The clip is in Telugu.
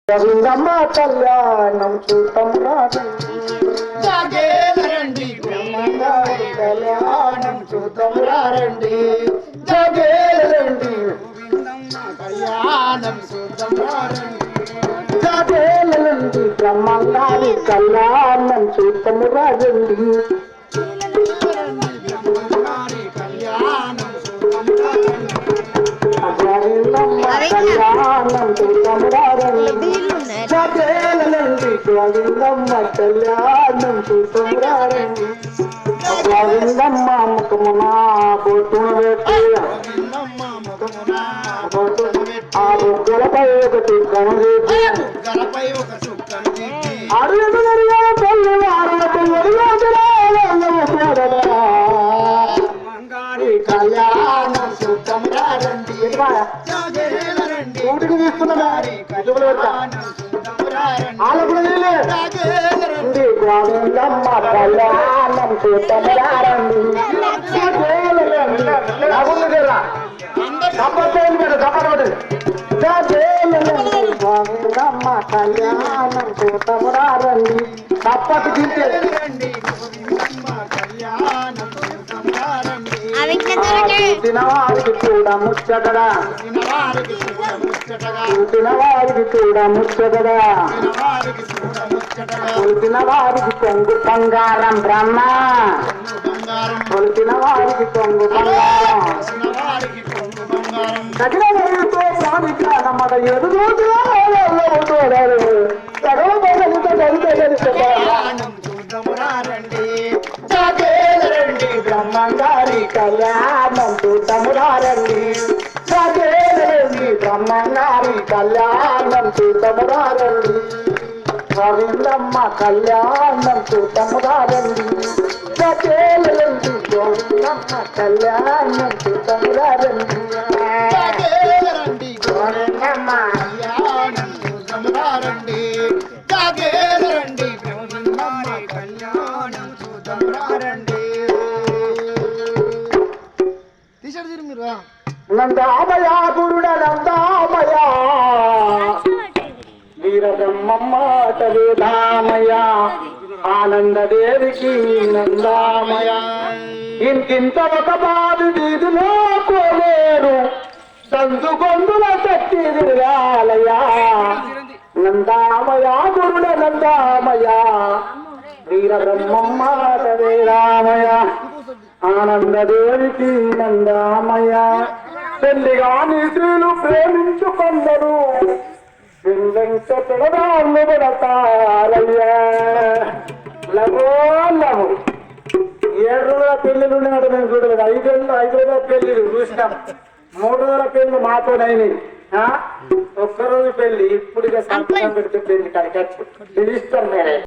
గోవిందమ్మ కళ్యాణం చూతం రండి కళ్యాణం చూతం రండి జగేలండి కళ్యాణం చూతం జగేలండి బ్రహ్మంగారి కళ్యాణం చూతం రండి కళ్యాణం చూతం రండి జగేలండి గోవిందమ్మ కళ్యాణం చూతం రండి గోవిందమ్మ ముఖమున బొట్టును పెట్టి ఆ బొగ్గలపై ఒక చుక్కను చేసి అడుగు తల్లి కళ్యాణం చూతం రండి ఊటికి తీసుకున్నా గోవిందమ్మ కళ్యాణం చూతం రండి గోవిందమ్మ కళ్యాణం చూతం రండి తప్పటి తింటే తినవారికి కూడా ముచ్చటగా తినవారికి కూడా ముచ్చటగా కొలిచిన వారికి కొంగు బంగారం బ్రహ్మ కొలిచిన వారికి కొంగు బంగారం తగిన వరితో స్వామికి నమ్మద ఎదురు బ్రహ్మంగారి కళ్యాణం చూతం రండి జగేలండి బ్రహ్మంగారి కళ్యాణం చూతం రండి గోవిందమ్మ కళ్యాణం చూతం రండి జగేలండి గోవిందమ్మ కళ్యాణం చూతం రండి గోవిందమ్మ కళ్యాణం చూతం రండి జగేలండి గోవిందమ్మ కళ్యాణం చూతం రండి నందామయ గురుడ నందామయ వీరబ్రహ్మమ్మ వేదామయ ఆనందదేవికి నందామయ ఇంతింత ఒక బాధి వీధిలో కోలేరు సందు గొంతుల శక్తి దిగాలయ నందామయ గురుడ నందామయ వీరబ్రహ్మమ్మ వేదామయ ఆనందదేవికి నందామయ పెళ్లిగాని స్త్రీలు ప్రేమించుకొందరు పెళ్ళంత పెడదాళ్ళు పెడతారయ్యా లవో లవ్ 7 రోజుల పెళ్లిలు ఉన్నాడు మేము చూడలేదు 5 రోజుల పెళ్లిలు చూసినాం 3 రోజుల పెళ్లి మాతోనైనాయి ఒక్కరోజు పెళ్లి ఇప్పుడు సంతకం పెడితే పెళ్లి కడిగచ్చు ఇది ఇష్టం మేరే